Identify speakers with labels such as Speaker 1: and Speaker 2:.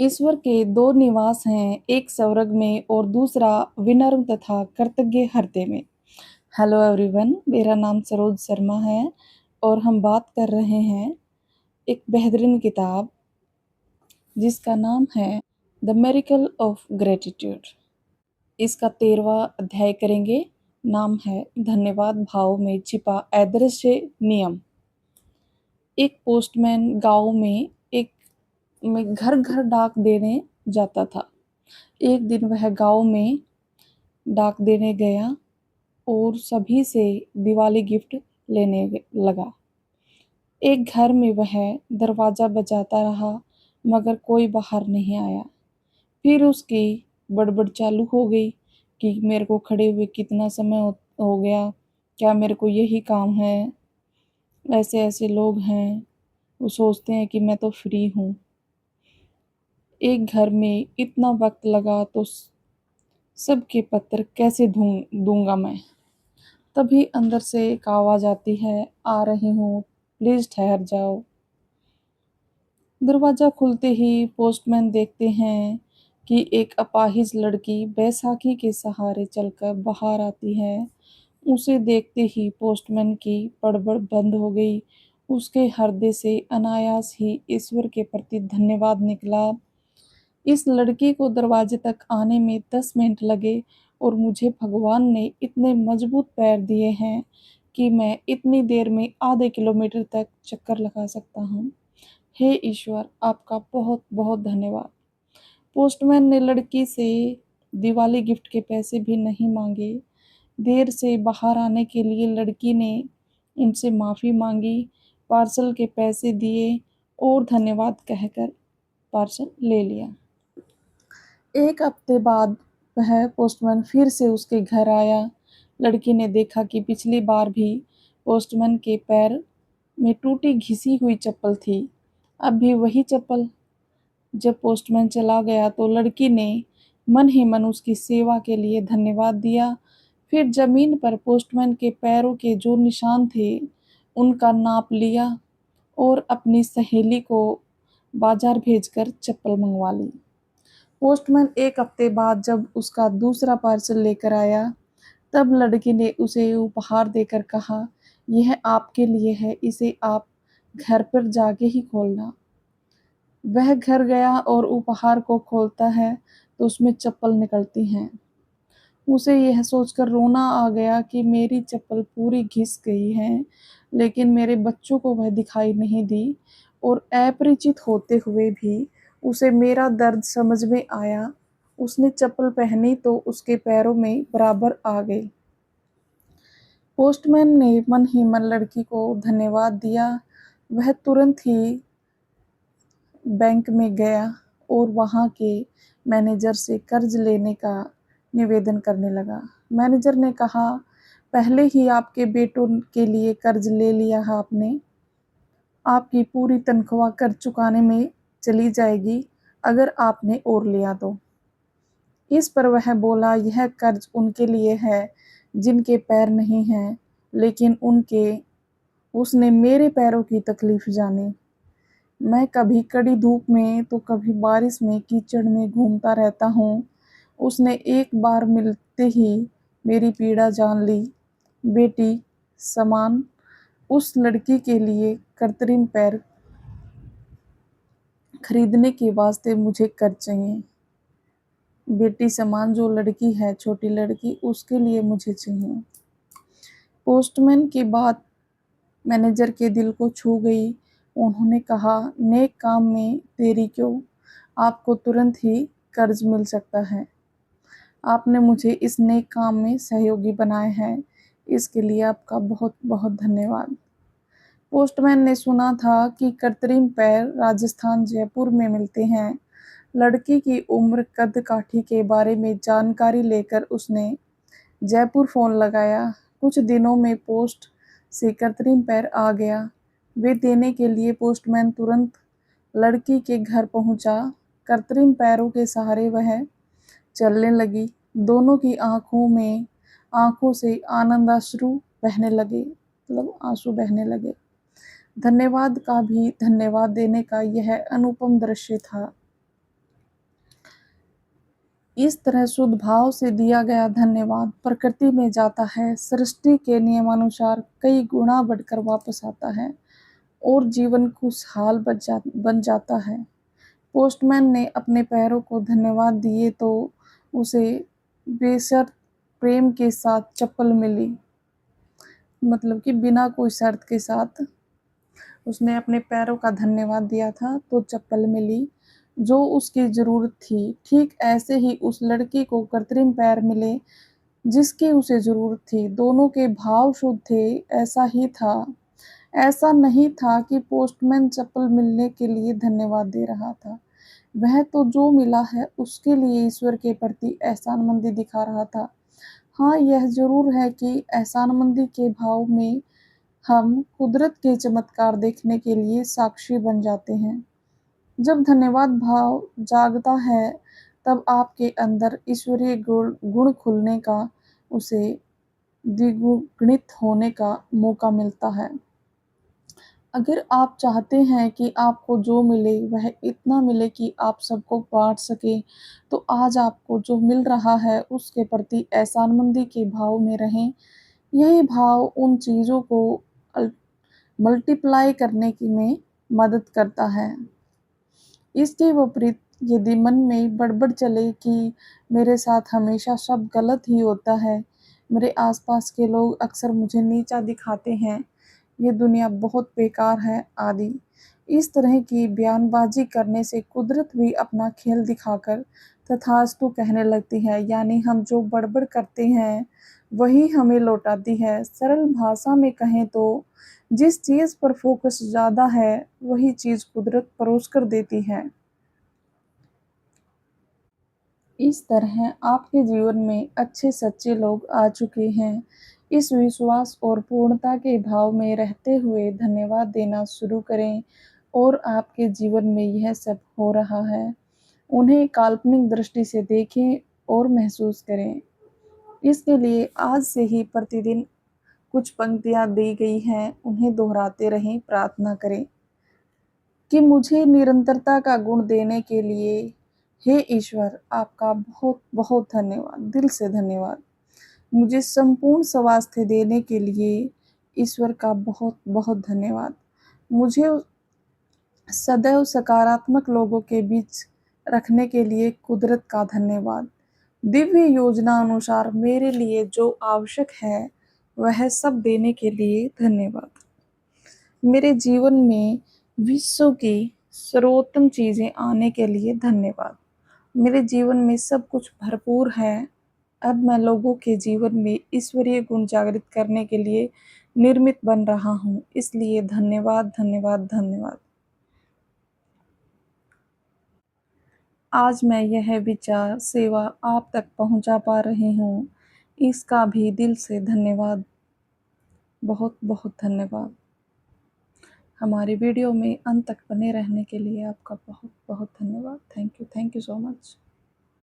Speaker 1: ईश्वर के दो निवास हैं, एक स्वर्ग में और दूसरा विनम्र तथा कृतज्ञ हृदय में। हेलो एवरीवन, मेरा नाम सरोज शर्मा है और हम बात कर रहे हैं एक बेहतरीन किताब जिसका नाम है द मेरिकल ऑफ ग्रेटिट्यूड। इसका 13वां अध्याय करेंगे। नाम है धन्यवाद भाव में छिपा अदृश्य नियम। एक पोस्टमैन गांव में एक में घर घर डाक देने जाता था। एक दिन वह गांव में डाक देने गया और सभी से दिवाली गिफ्ट लेने लगा। एक घर में वह दरवाजा बजाता रहा मगर कोई बाहर नहीं आया। फिर उसकी बड़बड़ चालू हो गई कि मेरे को खड़े हुए कितना समय हो गया, क्या मेरे को यही काम है। ऐसे ऐसे लोग हैं, वो सोचते हैं कि मैं तो फ्री हूँ। एक घर में इतना वक्त लगा तो सबके पत्र कैसे दूंगा मैं। तभी अंदर से एक आवाज आती है, आ रही हूँ, प्लीज ठहर जाओ। दरवाजा खुलते ही पोस्टमैन देखते हैं कि एक अपाहिज लड़की बैसाखी के सहारे चलकर बाहर आती है। उसे देखते ही पोस्टमैन की बड़बड़ बंद हो गई। उसके हृदय से अनायास ही ईश्वर के प्रति धन्यवाद निकला। इस लड़की को दरवाजे तक आने में 10 मिनट लगे और मुझे भगवान ने इतने मजबूत पैर दिए हैं कि मैं इतनी देर में आधे किलोमीटर तक चक्कर लगा सकता हूँ। हे ईश्वर, आपका बहुत बहुत धन्यवाद। पोस्टमैन ने लड़की से दिवाली गिफ्ट के पैसे भी नहीं मांगे। देर से बाहर आने के लिए लड़की ने उनसे माफ़ी मांगी, पार्सल के पैसे दिए और धन्यवाद कहकर पार्सल ले लिया। एक हफ्ते बाद वह पोस्टमैन फिर से उसके घर आया। लड़की ने देखा कि पिछली बार भी पोस्टमैन के पैर में टूटी घिसी हुई चप्पल थी। अब भी वही चप्पल। जब पोस्टमैन चला गया तो लड़की ने मन ही मन उसकी सेवा के लिए धन्यवाद दिया। फिर जमीन पर पोस्टमैन के पैरों के जो निशान थे उनका नाप लिया और अपनी सहेली को बाजार भेजकर चप्पल मंगवा ली। पोस्टमैन एक हफ्ते बाद जब उसका दूसरा पार्सल लेकर आया तब लड़की ने उसे उपहार देकर कहा, यह आपके लिए है, इसे आप घर पर जाके ही खोलना। वह घर गया और उपहार को खोलता है तो उसमें चप्पल निकलती हैं। उसे यह सोचकर रोना आ गया कि मेरी चप्पल पूरी घिस गई है, लेकिन मेरे बच्चों को वह दिखाई नहीं दी और अपरिचित होते हुए भी उसे मेरा दर्द समझ में आया। उसने चप्पल पहनी तो उसके पैरों में बराबर आ गई। पोस्टमैन ने मन ही मन लड़की को धन्यवाद दिया। वह तुरंत ही बैंक में गया और वहाँ के मैनेजर से कर्ज लेने का निवेदन करने लगा। मैनेजर ने कहा, पहले ही आपके बेटों के लिए कर्ज ले लिया है आपने। आपकी पूरी तनख्वाह कर्ज चुकाने में चली जाएगी अगर आपने और लिया तो। इस पर वह बोला, यह कर्ज उनके लिए है जिनके पैर नहीं हैं, लेकिन उसने मेरे पैरों की तकलीफ जानी। मैं कभी कड़ी धूप में तो कभी बारिश में कीचड़ में घूमता रहता हूँ। उसने एक बार मिलते ही मेरी पीड़ा जान ली। बेटी समान उस लड़की के लिए कृत्रिम पैर खरीदने के वास्ते मुझे कर्ज चाहिए। बेटी समान जो लड़की है, छोटी लड़की, उसके लिए मुझे चाहिए। पोस्टमैन की बात मैनेजर के दिल को छू गई। उन्होंने कहा, नेक काम में देरी क्यों, आपको तुरंत ही कर्ज मिल सकता है। आपने मुझे इस नेक काम में सहयोगी बनाया है, इसके लिए आपका बहुत बहुत धन्यवाद। पोस्टमैन ने सुना था कि कृत्रिम पैर राजस्थान जयपुर में मिलते हैं। लड़की की उम्र, कद काठी के बारे में जानकारी लेकर उसने जयपुर फोन लगाया। कुछ दिनों में पोस्ट से कृत्रिम पैर आ गया। वे देने के लिए पोस्टमैन तुरंत लड़की के घर पहुंचा। कृत्रिम पैरों के सहारे वह चलने लगी। दोनों की आंखों से आनंदाश्रु बहने लगे, मतलब आंसू बहने लगे। धन्यवाद का भी धन्यवाद देने का यह अनुपम दृश्य था। इस तरह शुद्ध भाव से दिया गया धन्यवाद प्रकृति में जाता है, सृष्टि के नियमानुसार कई गुना बढ़कर वापस आता है और जीवन खुशहाल बन जाता है। पोस्टमैन ने अपने पैरों को धन्यवाद दिए तो उसे बेशर्त प्रेम के साथ चप्पल मिली। मतलब कि बिना कोई शर्त के साथ उसने अपने पैरों का धन्यवाद दिया था तो चप्पल मिली जो उसकी ज़रूरत थी। ठीक ऐसे ही उस लड़की को कृत्रिम पैर मिले जिसकी उसे ज़रूरत थी। दोनों के भाव शुद्ध थे, ऐसा ही था। ऐसा नहीं था कि पोस्टमैन चप्पल मिलने के लिए धन्यवाद दे रहा था। वह तो जो मिला है उसके लिए ईश्वर के प्रति एहसानमंदी दिखा रहा था। हाँ, यह ज़रूर है कि एहसानमंदी के भाव में हम कुदरत के चमत्कार देखने के लिए साक्षी बन जाते हैं। जब धन्यवाद भाव जागता है, तब आपके अंदर ईश्वरीय गुण खुलने का, उसे द्विगुणित होने का मौका मिलता है। अगर आप चाहते हैं कि आपको जो मिले वह इतना मिले कि आप सबको बाँट सकें, तो आज आपको जो मिल रहा है उसके प्रति एहसानमंदी के भाव में रहें। यही भाव उन चीज़ों को अल मल्टीप्लाई करने की में मदद करता है। इसके विपरीत यदि मन में बड़बड़ चले कि मेरे साथ हमेशा सब गलत ही होता है, मेरे आसपास के लोग अक्सर मुझे नीचा दिखाते हैं, ये दुनिया बहुत बेकार है आदि। इस तरह की बयानबाजी करने से कुदरत भी अपना खेल दिखाकर तथास्तु कहने लगती है, यानी हम जो बड़बड़ करते हैं वही हमें लौटाती है। सरल भाषा में कहें तो जिस चीज़ पर फोकस ज़्यादा है वही चीज़ कुदरत परोस कर देती है। इस तरह आपके जीवन में अच्छे सच्चे लोग आ चुके हैं। इस विश्वास और पूर्णता के भाव में रहते हुए धन्यवाद देना शुरू करें और आपके जीवन में यह सब हो रहा है। उन्हें काल्पनिक दृष्टि से देखें और महसूस करें। इसके लिए आज से ही प्रतिदिन कुछ पंक्तियाँ दी गई हैं, उन्हें दोहराते रहें, प्रार्थना करें कि मुझे निरंतरता का गुण देने के लिए हे ईश्वर आपका बहुत बहुत धन्यवाद, दिल से धन्यवाद। मुझे संपूर्ण स्वास्थ्य देने के लिए ईश्वर का बहुत बहुत धन्यवाद। मुझे सदैव सकारात्मक लोगों के बीच रखने के लिए कुदरत का धन्यवाद। दिव्य योजना अनुसार मेरे लिए जो आवश्यक है वह सब देने के लिए धन्यवाद। मेरे जीवन में विश्व की सर्वोत्तम चीज़ें आने के लिए धन्यवाद। मेरे जीवन में सब कुछ भरपूर है। अब मैं लोगों के जीवन में ईश्वरीय गुण जागृत करने के लिए निर्मित बन रहा हूँ। इसलिए धन्यवाद, धन्यवाद, धन्यवाद। आज मैं यह विचार सेवा आप तक पहुँचा पा रही हूँ, इसका भी दिल से धन्यवाद। बहुत बहुत धन्यवाद। हमारी वीडियो में अंत तक बने रहने के लिए आपका बहुत बहुत धन्यवाद। Thank you so much.